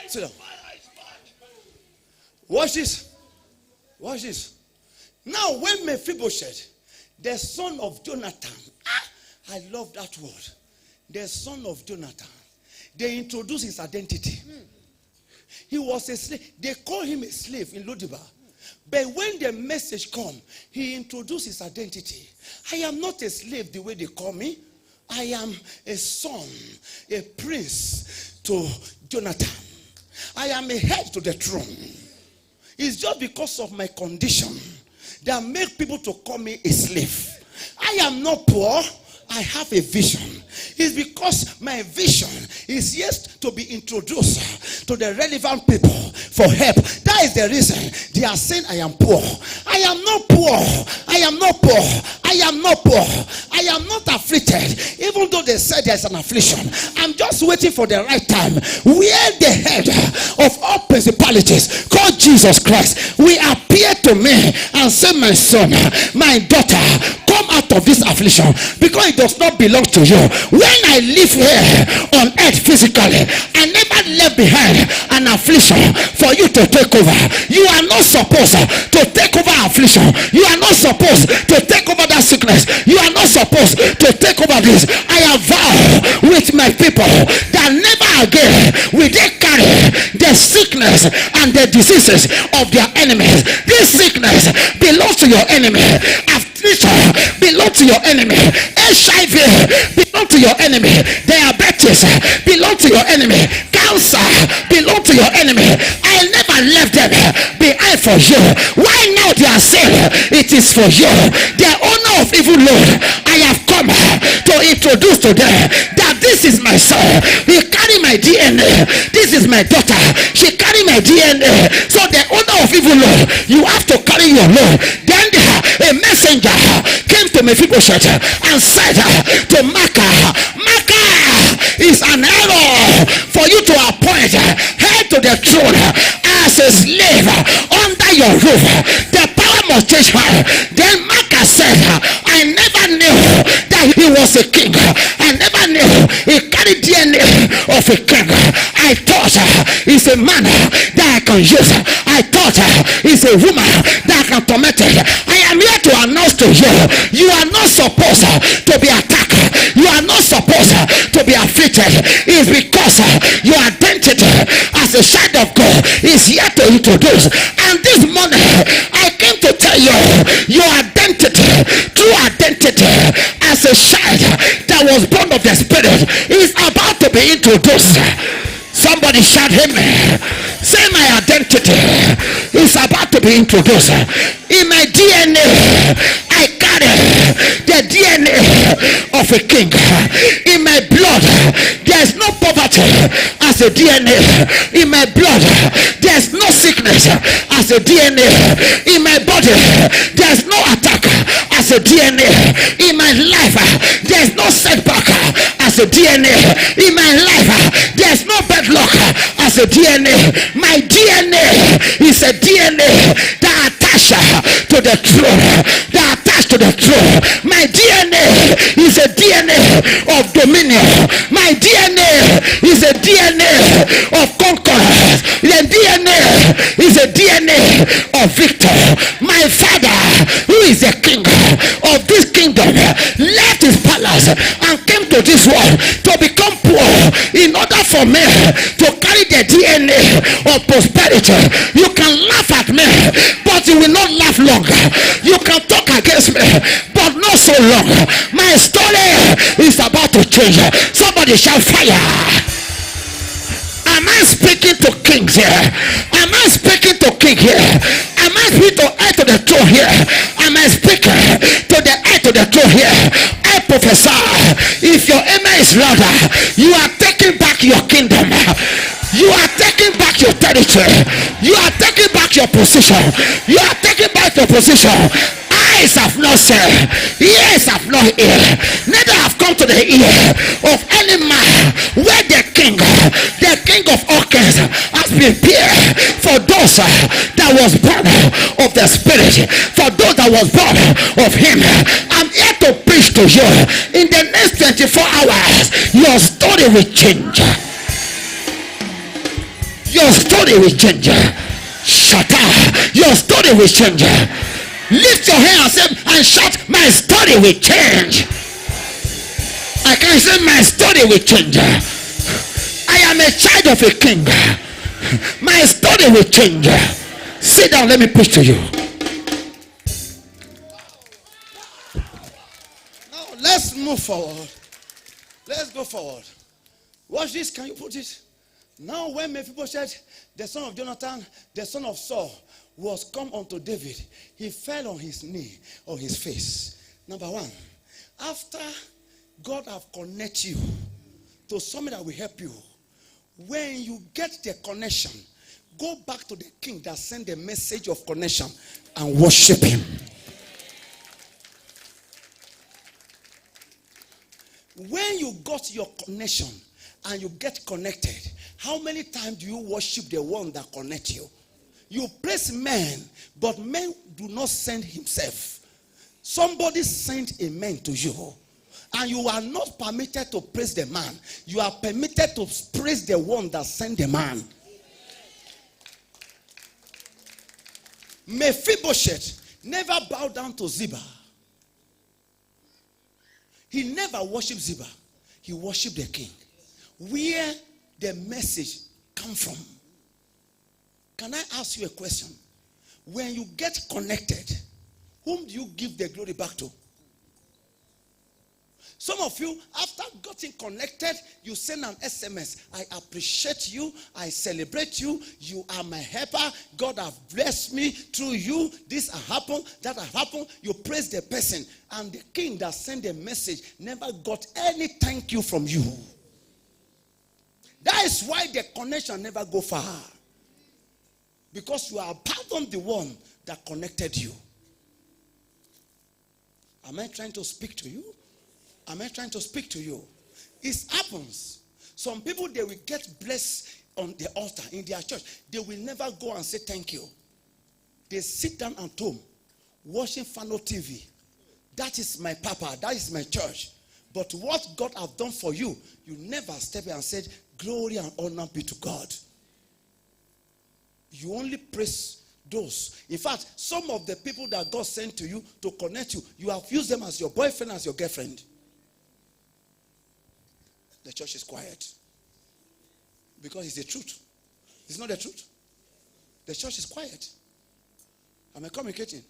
Sit down. Watch this. Watch this. Now, when Mephibosheth, the son of Jonathan, I love that word. The son of Jonathan, they introduce his identity. He was a slave. They call him a slave in Lo-debar. But when the message come, he introduced his identity. I am not a slave the way they call me. I am a son, a prince to Jonathan. I am a head to the throne. It's just because of my condition that make people to call me a slave. I am not poor. I have a vision. It's because my vision is yet to be introduced to the relevant people for help. That is the reason they are saying I am poor. I am not poor. I am not poor. I am not poor. I am not afflicted. Even though they said there's an affliction, I'm just waiting for the right time where the head of all principalities called Jesus Christ will appear to me and say, my son, my daughter, come out of this affliction, because it does not belong to you. When I live here on earth physically, I never left behind an affliction for you to take over. You are not supposed to take over affliction. You are not supposed to take over that sickness. You are not supposed to take over this. I have vowed with my people that never again will they carry the sickness and the diseases of their enemies. This sickness belongs to your enemy. Belong to your enemy. HIV belong to your enemy. Diabetes belong to your enemy. Cancer belong to your enemy. I never left them behind for you. Why now they are saying it is for you? The owner of evil Lord, I have come to introduce to them that this is my son. He carry my DNA. This is my daughter. She carry my DNA. So the owner of evil Lord, you have to carry your Lord. Then a messenger came to Mephibosheth and said to Micah, is an error for you to appoint head to the throne as a slave under your roof. The power must change her. Then Micah said, I never knew that he was a king. I never knew he carried DNA of a king. I thought he's a man that I can use. I thought he's a woman that I can torment. I am here to announce to you, you are not supposed to be attacked. You are not supposed to be afflicted. It's because your identity as a child of God is here to introduce. And this morning I came to tell you your identity, true identity as a child that was born of the Spirit is about to be introduced. Somebody shout amen. Say, my identity is about to be introduced. In my DNA, I carry the DNA of a king. In my blood, there's no poverty as a DNA. In my blood, there's no sickness as a DNA. In my body, there's no attack as a DNA. In my life, there's no setback as a DNA. In my life, there's no bedlock as a DNA. My DNA is a DNA that attached to the throne. That attached to the throne. My DNA is a DNA of dominion. My DNA is a DNA of conquerors. The DNA is a DNA of victor. My father, who is the king of this kingdom, left his palace and came to this world to become poor in order for me to carry the DNA of prosperity. You can laugh at me, but you will not laugh long. You can talk against me, but not so long. My story is about to change. Somebody shout fire. Am I speaking to kings here? Am I speaking to king here? Am I speaking to heir to the throne here? Am I speaking to the heir to the throne here? I prophesy, if your amen is louder, you are taking back your kingdom. You are taking back your territory. You are taking back your position. You are taking back your position. Eyes have not seen, ears have not heard, neither have come to the ear of any man where the king of all kings has prepared for those that was born of the Spirit, for those that was born of him. I'm here to preach to you. In the next 24 hours, your story will change. Your story will change. Shut up. Your story will change. Lift your hands and shout, my story will change. I can say my story will change. I am a child of a king. My story will change. Sit down, let me preach to you. Now let's move forward. Let's go forward. Watch this. Can you put it? Now when Mephibosheth, the son of Jonathan, the son of Saul, was come unto David, he fell on his knee, on his face. Number one, after God have connected you to something that will help you, when you get the connection, go back to the king that sent the message of connection and worship him. When you got your connection and you get connected, how many times do you worship the one that connects you? You praise men, but men do not send himself. Somebody sent a man to you, and you are not permitted to praise the man. You are permitted to praise the one that sent the man. Mephibosheth never bowed down to Ziba. He never worshipped Ziba. He worshipped the king. Where the message come from? Can I ask you a question? When you get connected, whom do you give the glory back to? Some of you, after getting connected, you send an SMS. I appreciate you. I celebrate you. You are my helper. God have blessed me through you. This has happened. That has happened. You praise the person. And the king that sent the message never got any thank you from you. That is why the connection never go far. Because you are pardoned the one that connected you. Am I trying to speak to you? Am I trying to speak to you? It happens. Some people, they will get blessed on the altar in their church. They will never go and say thank you. They sit down at home watching Fano TV. That is my papa. That is my church. But what God have done for you, you never step in and said, glory and honor be to God. You only praise those. In fact, some of the people that God sent to you to connect you, you have used them as your boyfriend, as your girlfriend. The church is quiet. Because it's the truth. It's not the truth. The church is quiet. Am I communicating?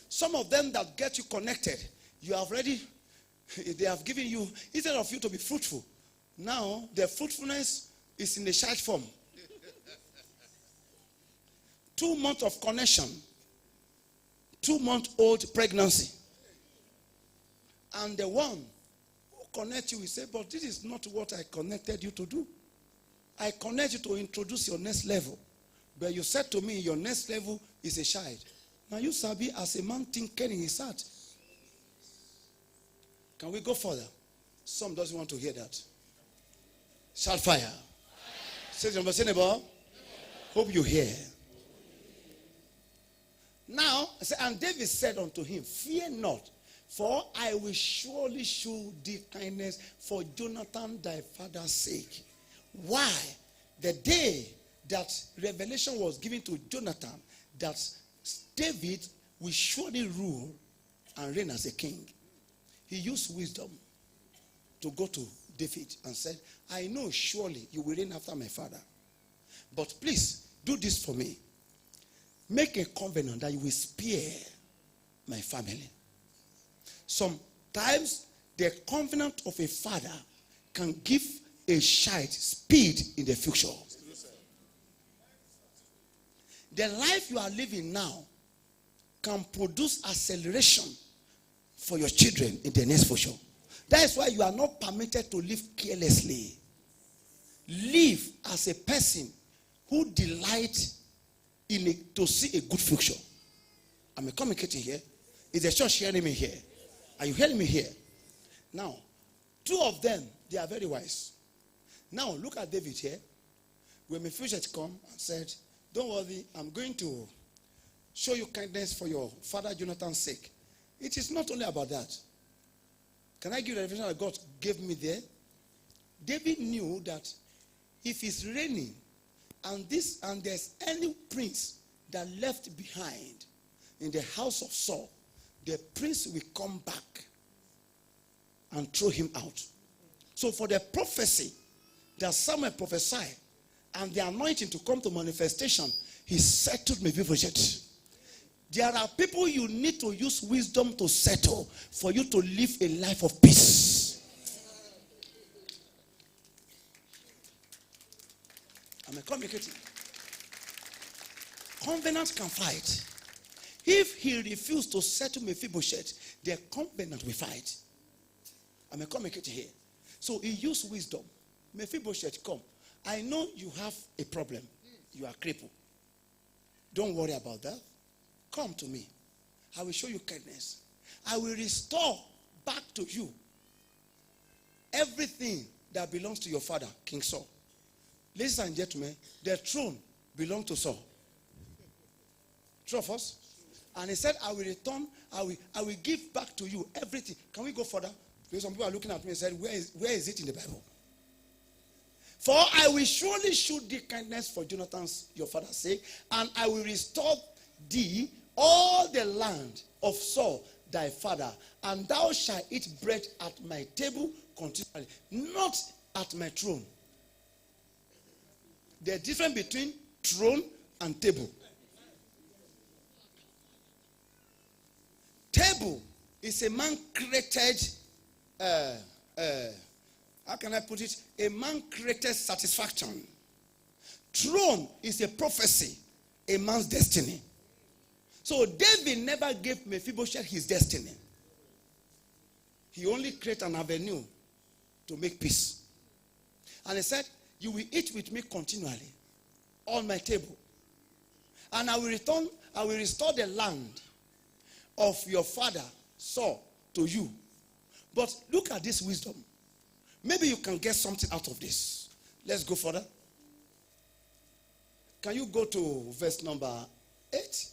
Some of them that get you connected, you have already, they have given you, instead of you to be fruitful, now their fruitfulness is in the child form. 2 months of connection, 2-month-old pregnancy. And the one who connects you will say, but this is not what I connected you to do. I connect you to introduce your next level. But you said to me, your next level is a child. Now you sabi as a man thinking in his heart. Can we go further? Some doesn't want to hear that. Shout fire. Say to your neighbor, hope you hear. Now, and David said unto him, fear not, for I will surely show thee kindness for Jonathan thy father's sake. Why? The day that revelation was given to Jonathan, that David will surely rule and reign as a king, he used wisdom to go to David and said, I know surely you will reign after my father. But please, do this for me. Make a covenant that you will spare my family. Sometimes the covenant of a father can give a child speed in the future. The life you are living now can produce acceleration for your children in the next future. That is why you are not permitted to live carelessly. Live as a person who delights to see a good future. Am I communicating here? Is the church hearing me here? Are you hearing me here? Now, 2 of them, they are very wise. Now, look at David here. When Mephibosheth come and said, don't worry, I'm going to show you kindness for your father Jonathan's sake. It is not only about that. Can I give the revelation that God gave me there? David knew that if he's reigning, and there's any prince that left behind in the house of Saul, the prince will come back and throw him out. So for the prophecy that Samuel prophesied and the anointing to come to manifestation, he settled Mephibosheth. There are people you need to use wisdom to settle for you to live a life of peace. Am I communicating? Covenant can fight. If he refused to settle Mephibosheth, the covenant will fight. Am I communicating here? So he used wisdom. Mephibosheth, come. I know you have a problem. You are crippled. Don't worry about that. Come to me. I will show you kindness. I will restore back to you everything that belongs to your father, King Saul. Ladies and gentlemen, the throne belonged to Saul. True of us? And he said, I will return, I will give back to you everything. Can we go further? Because some people are looking at me and said, where is it in the Bible? For I will surely show thee kindness for Jonathan's, your father's sake, and I will restore thee all the land of Saul thy father, and thou shalt eat bread at my table continually, not at my throne. The difference between throne and table. Table is a man created, how can I put it? A man created satisfaction. Throne is a prophecy, a man's destiny. So David never gave Mephibosheth his destiny. He only created an avenue to make peace. And he said, you will eat with me continually on my table. And I will restore the land of your father Saul to you. But look at this wisdom. Maybe you can get something out of this. Let's go further. Can you go to verse number 8?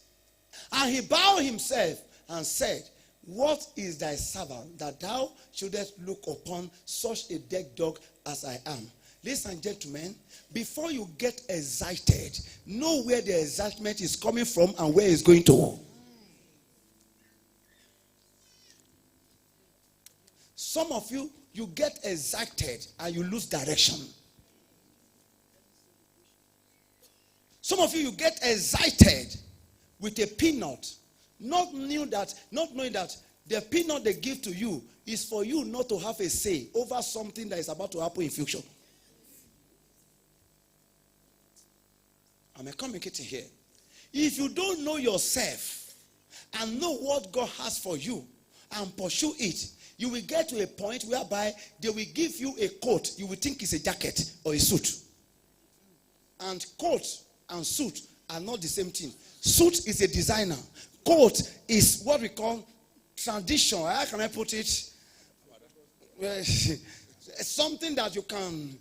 And he bowed himself and said, what is thy servant that thou shouldest look upon such a dead dog as I am? Ladies and gentlemen, before you get excited, know where the excitement is coming from and where it's going to. Some of you, you get excited and you lose direction. Some of you get excited with a peanut, not knowing that the peanut they give to you is for you not to have a say over something that is about to happen in future. Am I communicating here? If you don't know yourself and know what God has for you and pursue it, you will get to a point whereby they will give you a coat. You will think it's a jacket or a suit. And coat and suit are not the same thing. Suit is a designer. Coat is what we call tradition. How can I put it? Something that you can,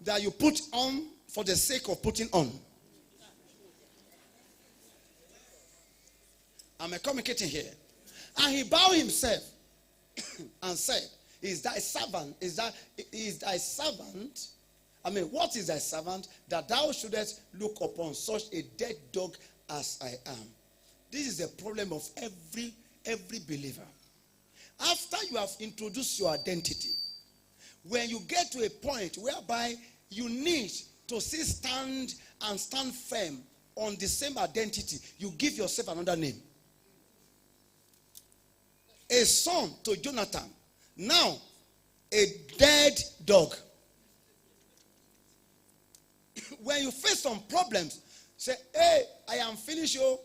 that you put on for the sake of putting on. Am I communicating here? And he bowed himself and said, is thy servant, what is thy servant that thou shouldest look upon such a dead dog as I am? This is the problem of every believer. After you have introduced your identity, when you get to a point whereby you need to still stand firm on the same identity, you give yourself another name. A son to Jonathan, now a dead dog. When you face some problems, say, hey, I am finished, oh.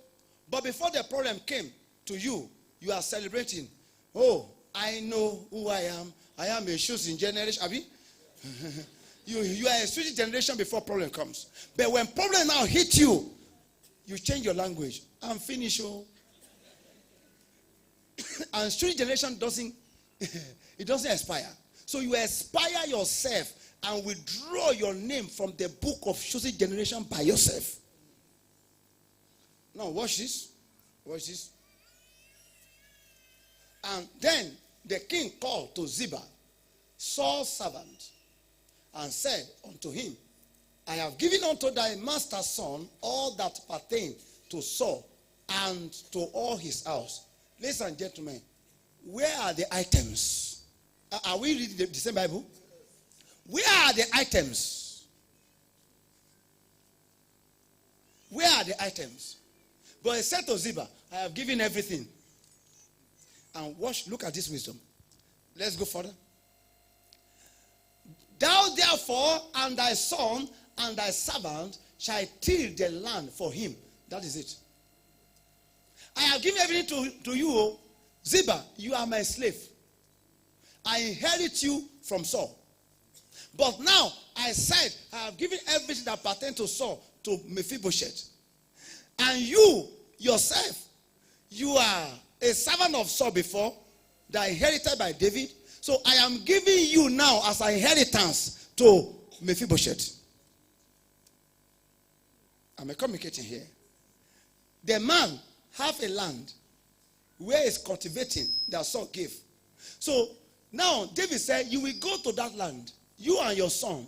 But before the problem came to you, you are celebrating. Oh, I know who I am. I am a chosen generation. Abi? You are a chosen generation before problem comes. But when problem now hit you, you change your language. I'm finished, oh. And chosen generation doesn't expire. So you expire yourself and withdraw your name from the book of chosen generation by yourself. Now watch this. Watch this. And then the king called to Ziba, Saul's servant, and said unto him, I have given unto thy master's son all that pertain to Saul and to all his house. Ladies and gentlemen, where are the items? Are we reading the same Bible? Where are the items? Where are the items? But he said to Ziba, I have given everything. And look at this wisdom. Let's go further. Thou therefore and thy son and thy servant shall till the land for him. That is it. I have given everything to you, Ziba. You are my slave. I inherit you from Saul. But now I said I have given everything that pertains to Saul to Mephibosheth. And you yourself, you are a servant of Saul before, that inherited by David. So I am giving you now as an inheritance to Mephibosheth. Am I communicating here? The man have a land where he's cultivating that Saul gave. So now David said, you will go to that land, you and your son,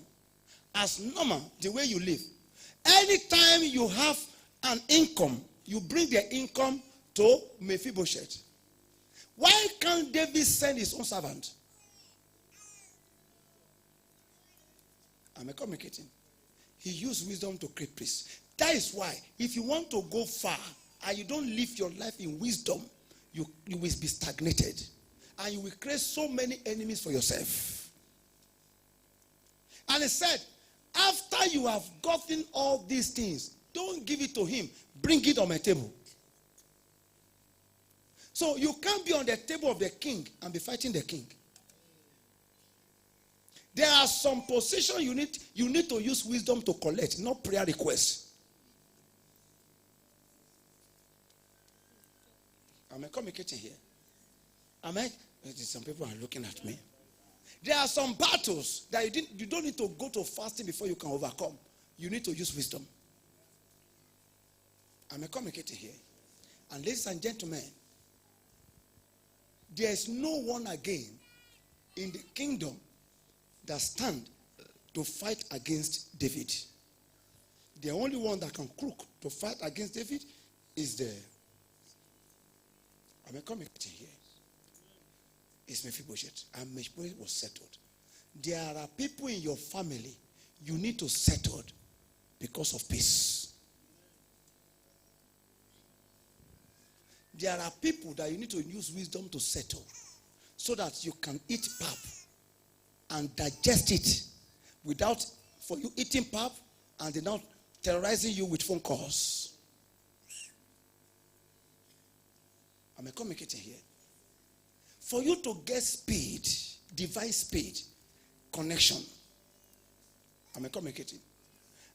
as normal, the way you live. Anytime you have an income, you bring the income to Mephibosheth. Why can't David send his own servant? Am I communicating? He used wisdom to create peace. That is why, if you want to go far and you don't live your life in wisdom, you will be stagnated. And you will create so many enemies for yourself. And he said, after you have gotten all these things, don't give it to him. Bring it on my table. So you can't be on the table of the king and be fighting the king. There are some positions you need to use wisdom to collect, not prayer requests. Am I communicating here? Am I? Some people are looking at me. There are some battles that you don't need to go to fasting before you can overcome. You need to use wisdom. Am I communicating here? And ladies and gentlemen, there is no one again in the kingdom that stand to fight against David. The only one that can crook to fight against David is am I communicating here? Is Mephibosheth. And Mephibosheth was settled. There are people in your family you need to settle because of peace. There are people that you need to use wisdom to settle so that you can eat pap and digest it without for you eating pap and they're not terrorizing you with phone calls. Am I communicating here? For you to get speed, divine speed, connection. Am I communicating?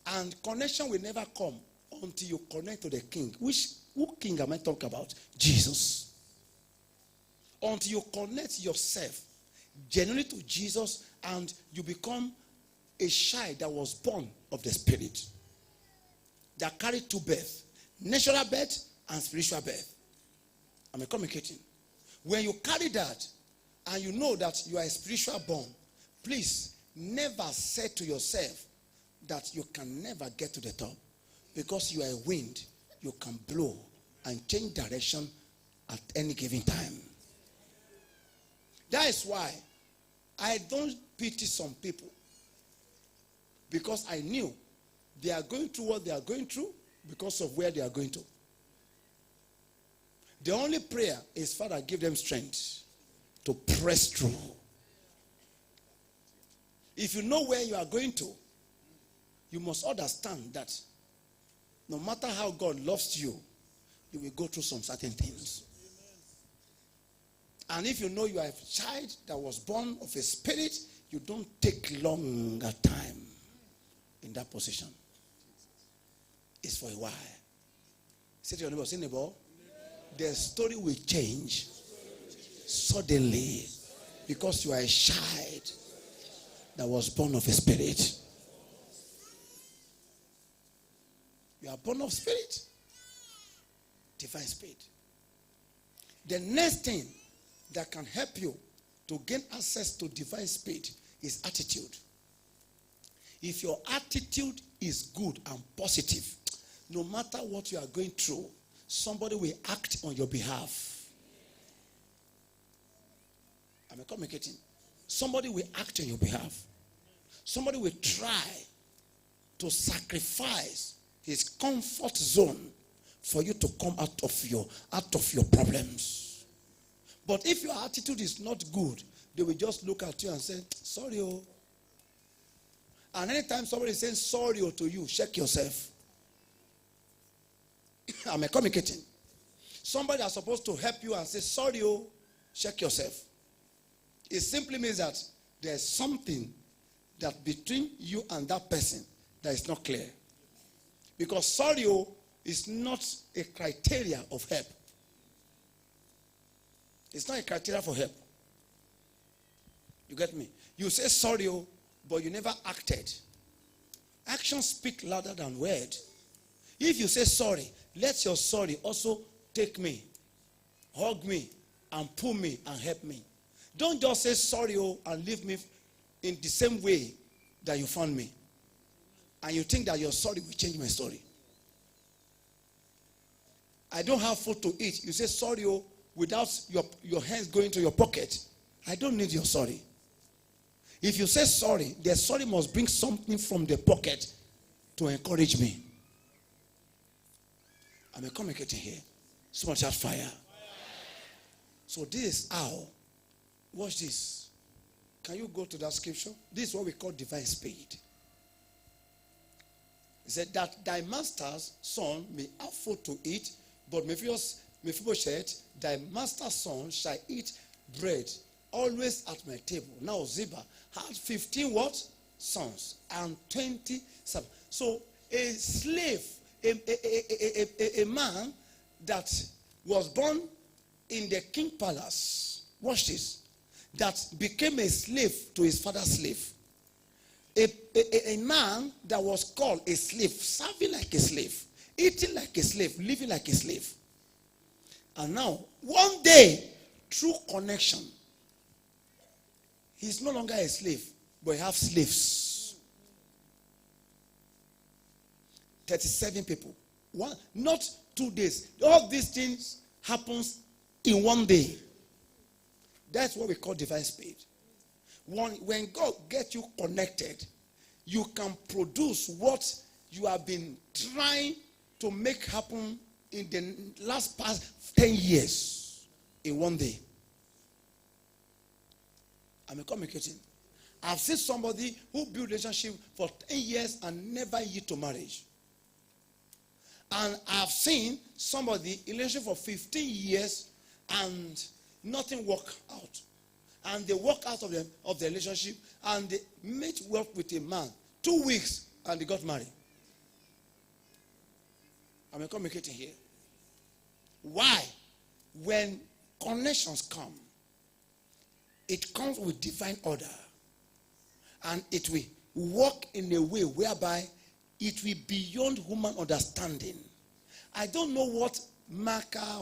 And connection will never come until you connect to the king. Who king am I talking about? Jesus. Until you connect yourself genuinely to Jesus and you become a child that was born of the Spirit. That carried two births. Natural birth and spiritual birth. Am I communicating? When you carry that and you know that you are a spiritual born, please never say to yourself that you can never get to the top. Because you are a wind, you can blow and change direction at any given time. That is why I don't pity some people. Because I knew they are going through what they are going through because of where they are going to. The only prayer is, Father, give them strength to press through. If you know where you are going to, you must understand that no matter how God loves you, you will go through some certain things. And if you know you are a child that was born of a spirit, you don't take longer time in that position. It's for a while. Say to your neighbor, say, neighbor, the story will change suddenly because you are a child that was born of a spirit. You are born of spirit, divine spirit. The next thing that can help you to gain access to divine spirit is attitude. If your attitude is good and positive, no matter what you are going through, somebody will act on your behalf. Am I communicating? Somebody will act on your behalf. Somebody will try to sacrifice his comfort zone for you to come out of your problems. But if your attitude is not good, they will just look at you and say, sorry, oh. And anytime somebody is saying sorry to you, check yourself. Am I communicating? Somebody is supposed to help you and say sorry, oh, check yourself. It simply means that there's something that between you and that person that is not clear. Because sorry, oh, is not a criteria of help. It's not a criteria for help. You get me? You say sorry, oh, but you never acted. Actions speak louder than words. If you say sorry, let your sorry also take me, hug me, and pull me and help me. Don't just say sorry, oh, and leave me in the same way that you found me. And you think that your sorry will change my story. I don't have food to eat. You say sorry, oh, without your hands going to your pocket. I don't need your sorry. If you say sorry, the sorry must bring something from the pocket to encourage me. I'm communicating here. Someone shout fire. So this is how. Watch this. Can you go to that scripture? This is what we call divine speed. He said that thy master's son may have food to eat, but Mephibosheth, thy master's son, shall eat bread always at my table. Now Ziba had 15 what? Sons and 20 servants. So a slave, a man that was born in the king palace, watch this, that became a slave to his father's slave. A man that was called a slave, serving like a slave, eating like a slave, living like a slave. And now, one day, through connection, he's no longer a slave, but he has slaves. 37 people. Not 2 days. All these things happens in one day. That's what we call divine speed. When God gets you connected, you can produce what you have been trying to make happen in the past 10 years in one day. I'm communicating. I've seen somebody who built a relationship for 10 years and never yield to marriage. And I've seen somebody in a relationship for 15 years and nothing work out. And they walk out of the relationship and they met work with a man 2 weeks and they got married. I'm communicating here. Why? When connections come, it comes with divine order. And it will work in a way whereby it will be beyond human understanding. I don't know what Micah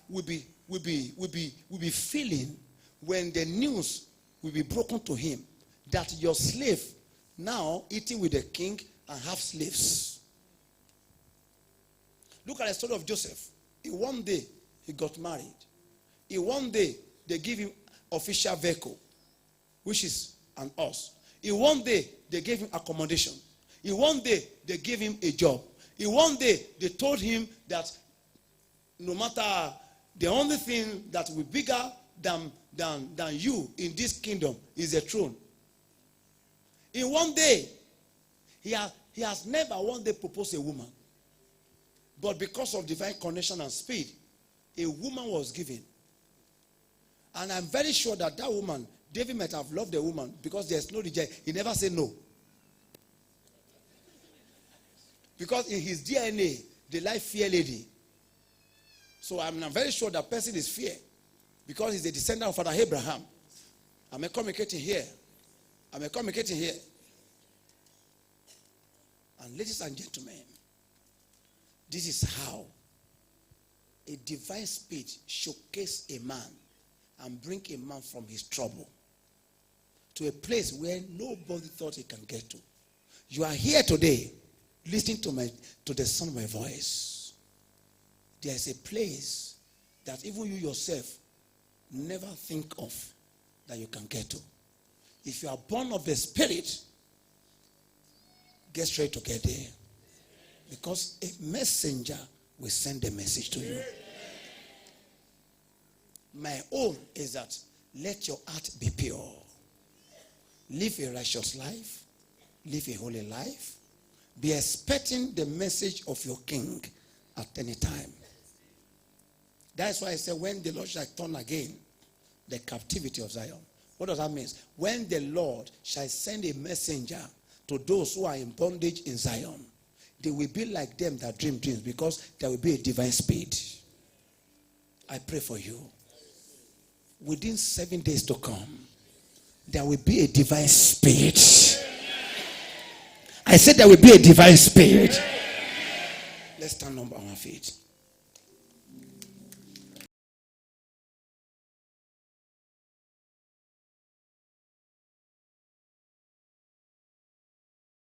will be feeling when the news will be broken to him that your slave now eating with the king and have slaves. Look at the story of Joseph. In one day, he got married. In one day, they give him official vehicle, which is an horse. In one day, they gave him accommodation. In one day, they gave him a job. In one day, they told him that no matter, the only thing that will be bigger than you in this kingdom is a throne. In one day, he has never one day proposed a woman. But because of divine connection and speed, a woman was given. And I'm very sure that woman, David might have loved the woman because there's no rejection. He never said no. Because in his DNA, they like fear lady. So I'm very sure that person is fear. Because he's a descendant of Father Abraham. I'm communicating here. I'm communicating here. And ladies and gentlemen, this is how a divine speed showcases a man and bring a man from his trouble to a place where nobody thought he can get to. You are here today listening to the sound of my voice. There is a place that even you yourself never think of that you can get to. If you are born of the Spirit, get straight to get there. Because a messenger will send a message to you. My own is that let your heart be pure. Live a righteous life. Live a holy life. Be expecting the message of your King at any time. That's why I said when the Lord shall turn again the captivity of Zion. What does that mean? When the Lord shall send a messenger to those who are in bondage in Zion, they will be like them that dream dreams, because there will be a divine speed. I pray for you. Within 7 days to come, there will be a divine speed. I said there will be a divine speed. Let's stand on our feet.